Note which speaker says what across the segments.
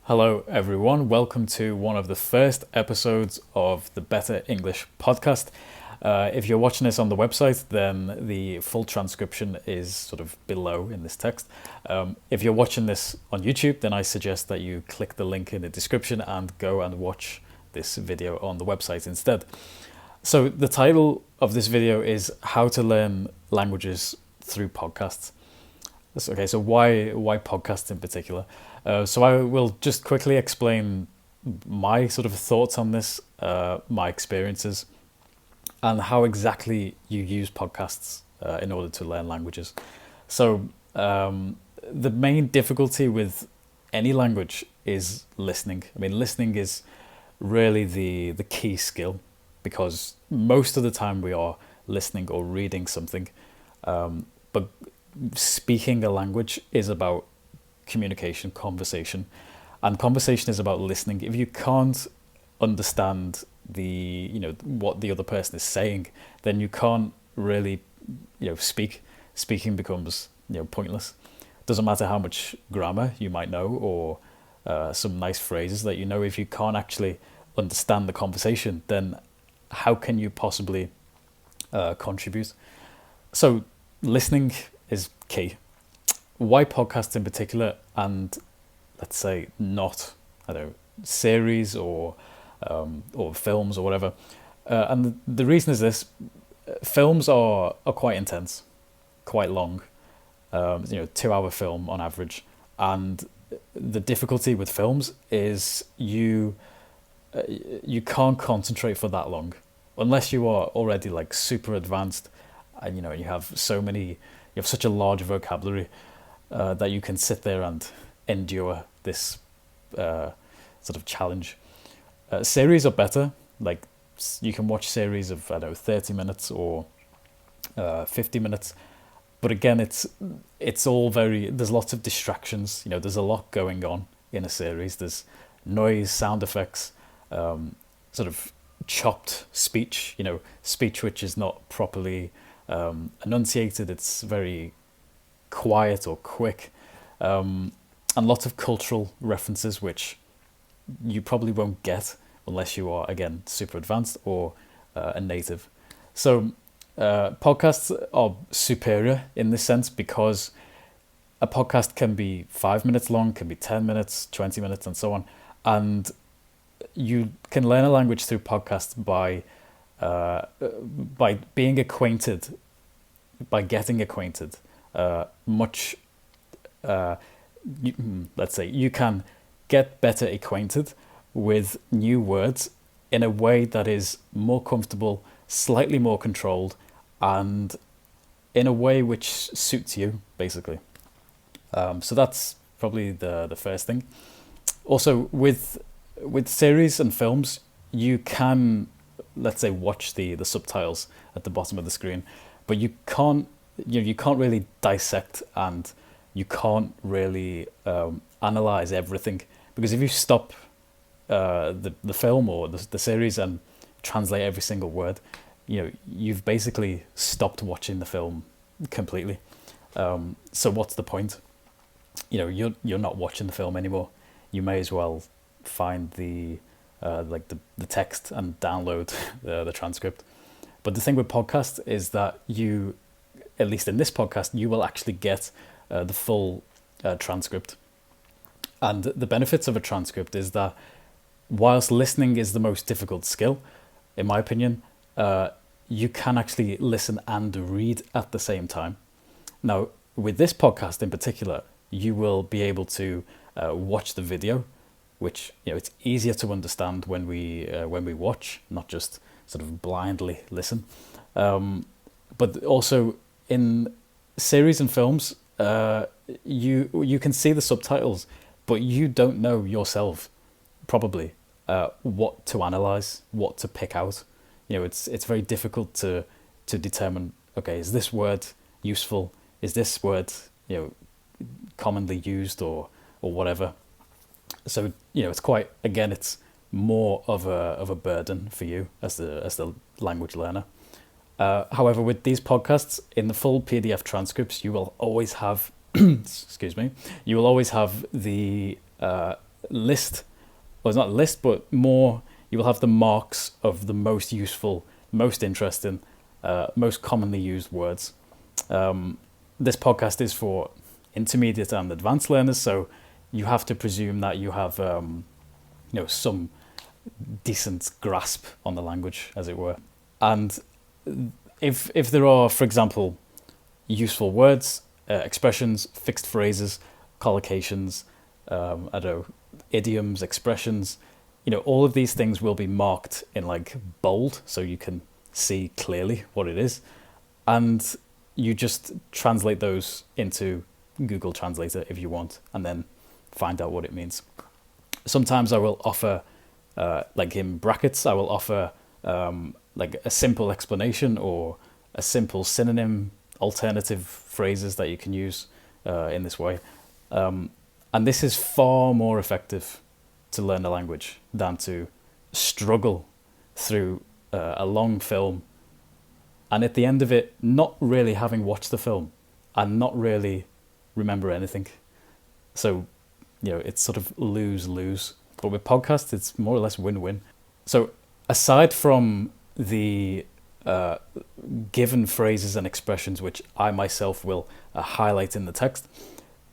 Speaker 1: Hello, everyone. Welcome to one of the first episodes of the Better English podcast. If you're watching this on the website, then the full transcription is sort of below in this text. If you're watching this on YouTube, then I suggest that you click the link in the description and go and watch this video on the website instead. So the title of this video is How to Learn Languages Through Podcasts. Okay, so why podcasts in particular? So I will just quickly explain my sort of thoughts on this, my experiences, and how exactly you use podcasts in order to learn languages. So the main difficulty with any language is listening. I mean, listening is really the key skill, because most of the time we are listening or reading something, but speaking a language is about communication, conversation, and conversation is about listening. If you can't understand what the other person is saying, then you can't really speak. Speaking becomes pointless. Doesn't matter how much grammar you might know or some nice phrases that you know. If you can't actually understand the conversation, then how can you possibly contribute? So listening is key. Why podcasts in particular, and let's say not, series or films or whatever. And the reason is this: films are quite intense, quite long. 2-hour film on average, and the difficulty with films is you can't concentrate for that long unless you are already like super advanced, and you have such a large vocabulary that you can sit there and endure this sort of challenge. Series are better. Like you can watch series of 30 minutes or 50 minutes, but again, it's all there's lots of distractions. There's a lot going on in a series. There's noise, sound effects, sort of chopped speech. Speech which is not properly enunciated. It's very quiet or quick, and lots of cultural references which you probably won't get unless you are, again, super advanced or a native. So podcasts are superior in this sense, because a podcast can be 5 minutes long, can be 10 minutes, 20 minutes, and so on, and you can learn a language through podcasts by being acquainted, by getting acquainted. Let's say you can get better acquainted with new words in a way that is more comfortable, slightly more controlled, and in a way which suits you, basically. So that's probably the first thing. Also, with series and films, you can, let's say, watch the subtitles at the bottom of the screen, but you can't really dissect, and you can't really analyze everything, because if you stop the film or the series and translate every single word, you've basically stopped watching the film completely. So what's the point? You're not watching the film anymore. You may as well find the text and download the transcript. But the thing with podcasts is that you, at least in this podcast, you will actually get the full transcript. And the benefits of a transcript is that whilst listening is the most difficult skill, in my opinion, you can actually listen and read at the same time. Now, with this podcast in particular, you will be able to watch the video, which it's easier to understand when we watch, not just sort of blindly listen. But also in series and films, you can see the subtitles, but you don't know yourself probably what to analyze, what to pick out. It's very difficult to determine, okay, is this word useful? Is this word commonly used or whatever? So it's quite, again, it's more of a burden for you as the language learner. However, with these podcasts, in the full PDF transcripts, you will always have, excuse me, you will always have the list, well, it's not a list, but more, you will have the marks of the most useful, most interesting, most commonly used words. This podcast is for intermediate and advanced learners, so you have to presume that you have some decent grasp on the language, as it were. And if there are, for example, useful words, expressions, fixed phrases, collocations, I don't know, idioms, expressions, all of these things will be marked in like bold, so you can see clearly what it is, and you just translate those into Google Translator if you want, and then find out what it means. Sometimes I will offer, like in brackets, I will offer like a simple explanation or a simple synonym, alternative phrases that you can use in this way. And this is far more effective to learn a language than to struggle through a long film, and at the end of it, not really having watched the film and not really remember anything. So, it's sort of lose-lose. But with podcasts, it's more or less win-win. So aside from the given phrases and expressions, which I myself will highlight in the text,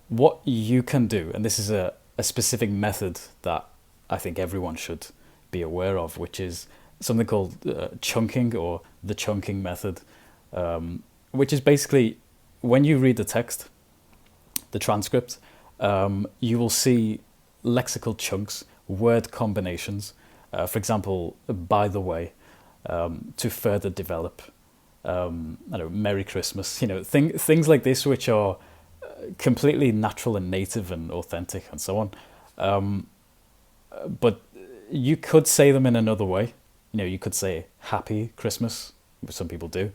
Speaker 1: what you can do, and this is a specific method that I think everyone should be aware of, which is something called chunking, or the chunking method, which is basically when you read the text, the transcript, you will see lexical chunks, word combinations, for example, by the way, to further develop, I don't know, Merry Christmas, things like this, which are completely natural and native and authentic and so on. But you could say them in another way. You could say Happy Christmas, which some people do,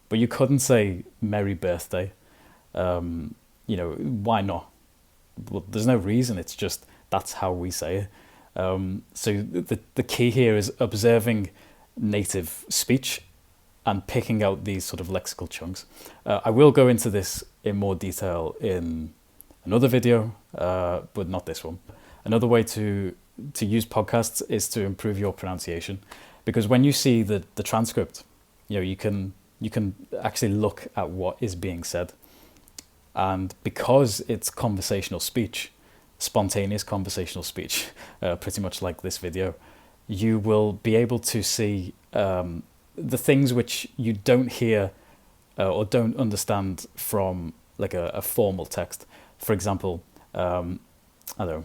Speaker 1: but you couldn't say Merry Birthday. Why not? Well, there's no reason. It's just that's how we say it. So the key here is observing native speech and picking out these sort of lexical chunks. I will go into this in more detail in another video, but not this one. Another way to use podcasts is to improve your pronunciation, because when you see the transcript, you can actually look at what is being said, and because it's conversational speech, spontaneous conversational speech, pretty much like this video, you will be able to see the things which you don't hear or don't understand from like a formal text. For example, I don't know,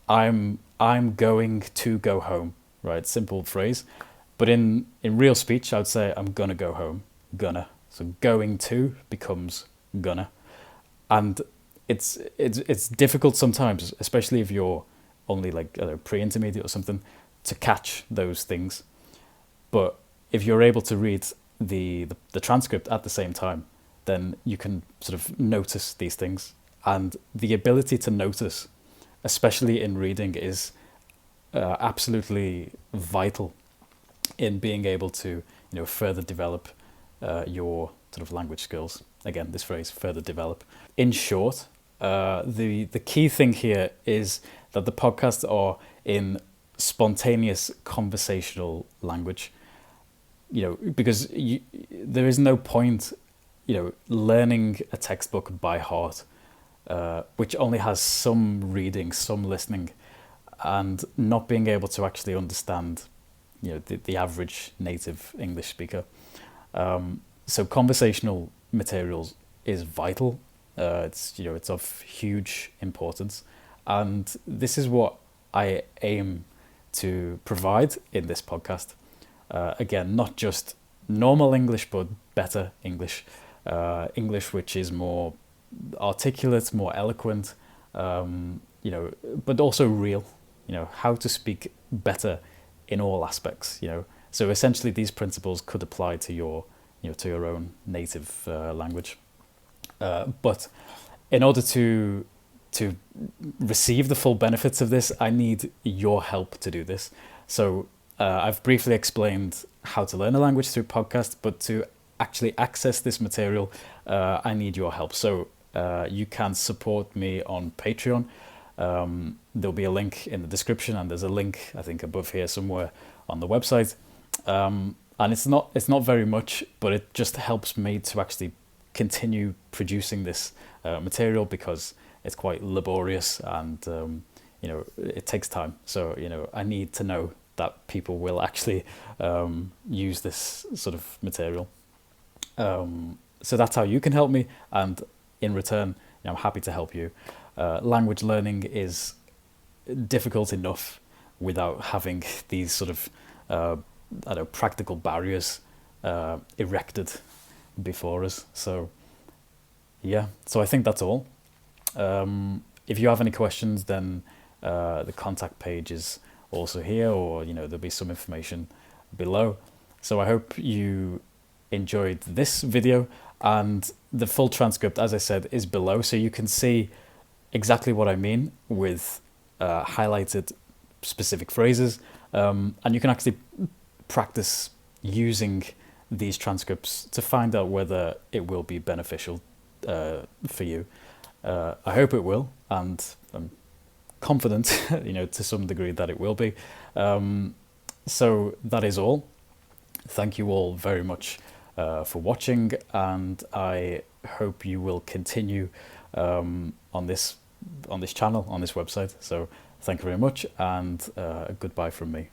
Speaker 1: I'm going to go home, right? Simple phrase. But in real speech, I would say I'm gonna go home, gonna. So going to becomes gonna. And it's difficult sometimes, especially if you're only like, I don't know, pre-intermediate or something, to catch those things. But if you're able to read the transcript at the same time, then you can sort of notice these things. And the ability to notice, especially in reading, is absolutely vital in being able to further develop your sort of language skills. Again, this phrase, further develop. In short, the key thing here is that the podcasts are in spontaneous conversational language. Because there is no point learning a textbook by heart, which only has some reading, some listening, and not being able to actually understand the average native English speaker. So conversational materials is vital. It's of huge importance, and this is what I aim to provide in this podcast. Again, not just normal English, but better English. English which is more articulate, more eloquent, but also real. How to speak better in all aspects. So essentially, these principles could apply to your own native language. But in order to receive the full benefits of this, I need your help to do this. So I've briefly explained how to learn a language through podcast, but to actually access this material, I need your help. So you can support me on Patreon. There'll be a link in the description, and there's a link I think above here somewhere on the website. And it's not very much, but it just helps me to actually continue producing this material, because it's quite laborious, and it takes time. So I need to know that people will actually use this sort of material. So that's how you can help me, and in return, I'm happy to help you. Language learning is difficult enough without having these sort of practical barriers erected before us. So yeah, so I think that's all. If you have any questions, then the contact page is also here, or there'll be some information below. So I hope you enjoyed this video, and the full transcript, as I said, is below, so you can see exactly what I mean with highlighted specific phrases, and you can actually practice using these transcripts to find out whether it will be beneficial for you. I hope it will, and I'm confident, to some degree, that it will be. So that is all. Thank you all very much for watching, and I hope you will continue on this channel, on this website. So thank you very much, and goodbye from me.